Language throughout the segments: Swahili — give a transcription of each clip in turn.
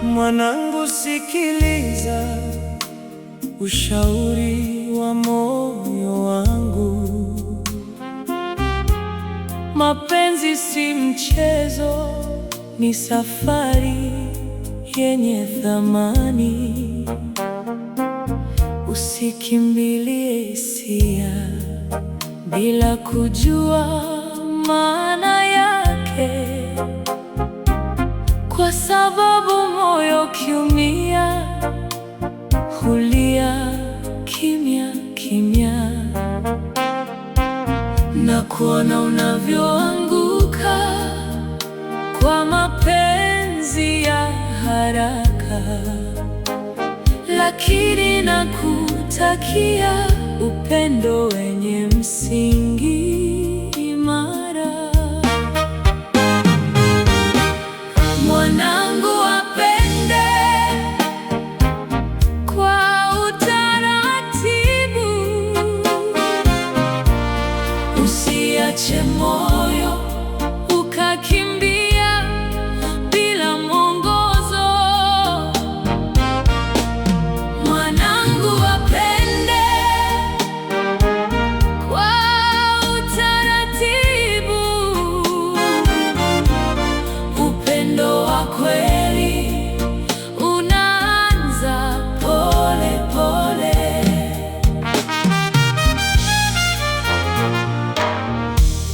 Mwanangu, sikiliza ushauri wa moyo wangu. Mapenzi si mchezo, ni safari yenye thamani. Usikimbilie hisia bila kujua maana yake, kwa sababu moyo ukiumia hulia kimya kimya, na kuona unavyoanguka kwa mapenzi ya haraka. Lakini nakutakia upendo wenye msingi imara. Mwanangu, wapende kwa utaratibu, usiache moyo ukakimbia bila mwongozo. Mwanangu, wapende kwa utaratibu, upendo wa kweli unaanza pole pole.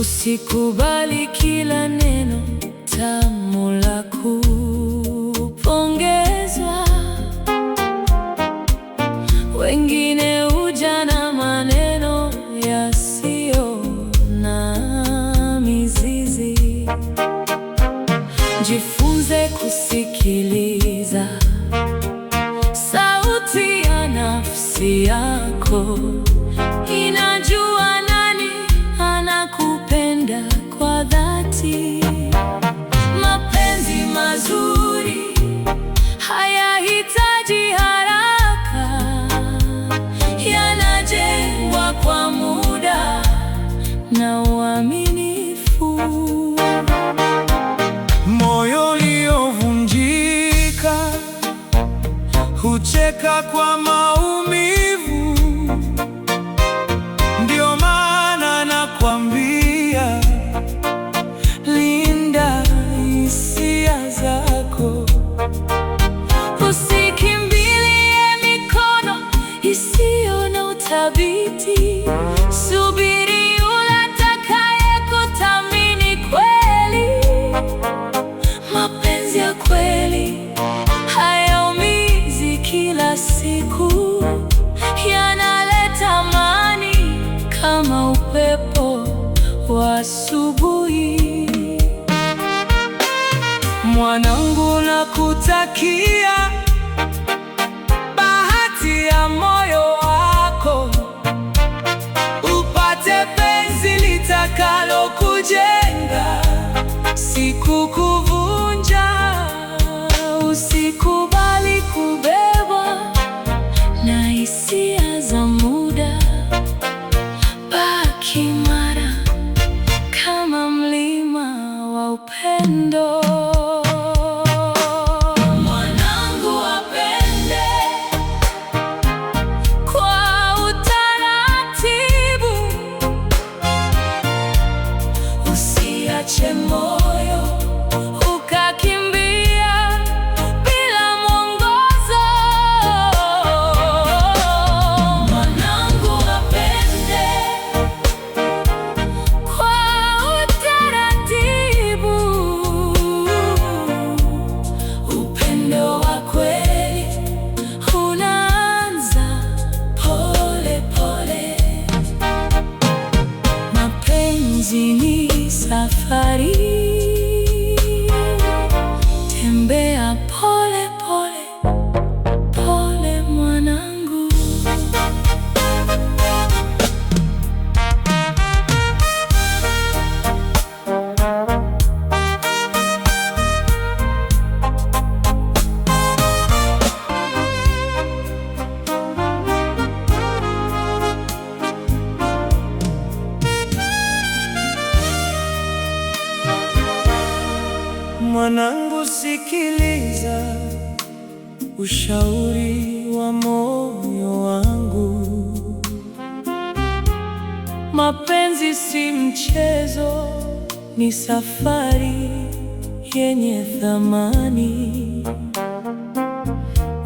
Usikubali kila neno tamu la kupongezwa. Wengine huja na maneno yasiyo na mizizi. Jifunze kusikiliza sauti ya nafsi yako. Inajua nani anakupenda kwa dhati. Mapenzi mazuri hayahitaji haraka, yanajengwa kwa muda na uaminifu. Moyo uliovunjika hucheka kwa maumivu. Ndio maana nakwambia, linda hisia zako. Usikimbilie mikono isiyo na uthabiti. Subiri yule atakayekuthamini kweli. Mapenzi ya kweli hayaumizi kila siku, yanaleta amani kama upepo wa asubuhi. Mwanangu, nakutakia bahati ya moyo wako, upate penzi litakalo kujenga, si kukuvunja. Usikubali kubebwa na hisia za muda. Baki imara kama mlima wa upendo. Mwanangu, wapende kwa utaratibu, usiache moyo Mwanangu, sikiliza ushauri wa moyo wangu. Mapenzi si mchezo, ni safari yenye thamani.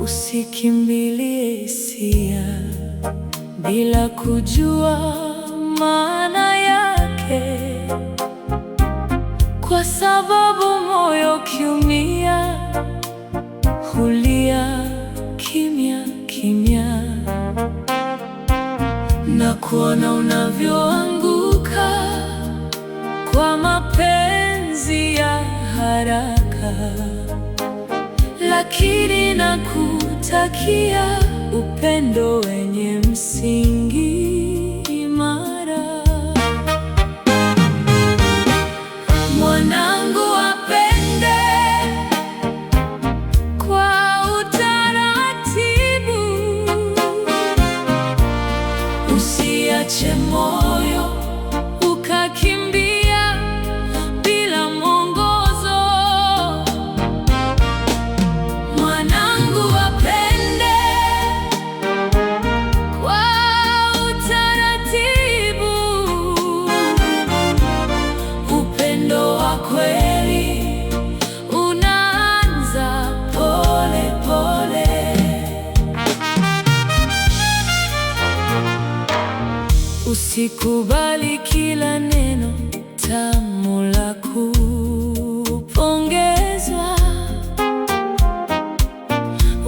Usikimbilie hisia bila kujua maana yake, kwa sababu moyo ukiumia hulia kimya kimya, na kuona unavyoanguka kwa mapenzi ya haraka. Lakini nakutakia upendo wenye msingi imara. Mwanangu, apende kwa utaratibu, usiache moyo ukakimbia bila mwongozo. Mwanangu, apende kwa utaratibu, upendo wa kweli unaanza pole pole. Usikubali kila neno tamu la kupongezwa.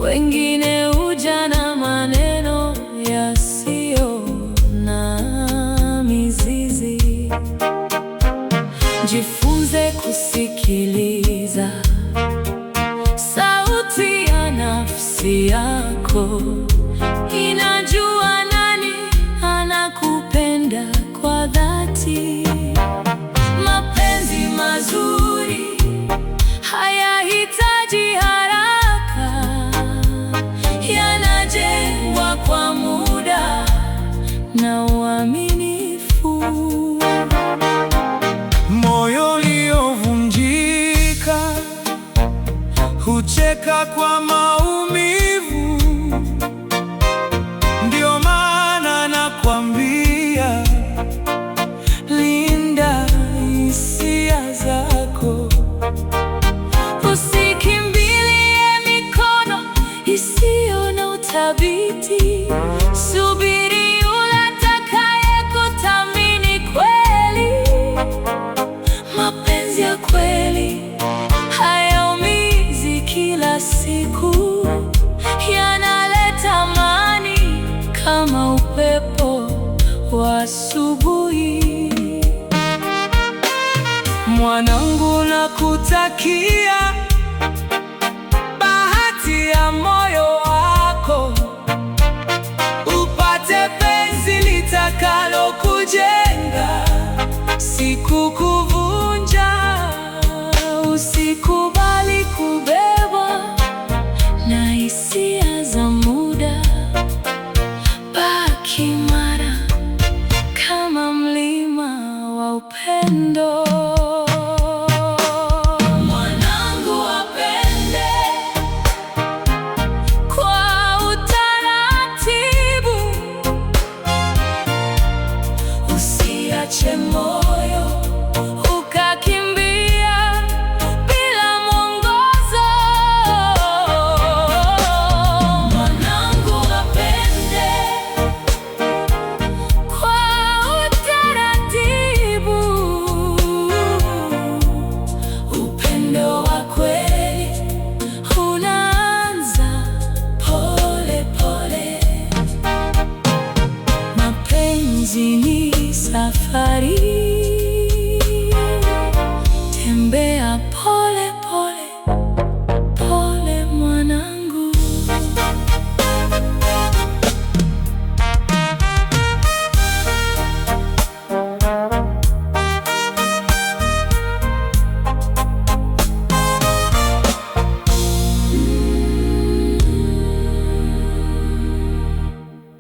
Wengine huja na maneno yasiyo na mizizi. Jifunze kusikiliza sauti ya nafsi yako. Inajua nani anakupenda kwa dhati. Mapenzi mazuri hayahitaji haraka, yanajengwa kwa muda na uaminifu. Moyo uliovunjika hucheka kwa maumivu. Ndio maana nakwambia, linda hisia zako. Usikimbilie mikono isiyo na uthabiti. Subiri yule atakayekuthamini kweli. Mapenzi ya kweli hayaumizi kila siku, yanaleta amani kama upepo wa asubuhi. Mwanangu, nakutakia bahati ya moyo wako, upate penzi litakalo kujenga, si kukuvunja. Usikubali kubebwa na hisia za muda. Baki imara kama mlima wa upendo.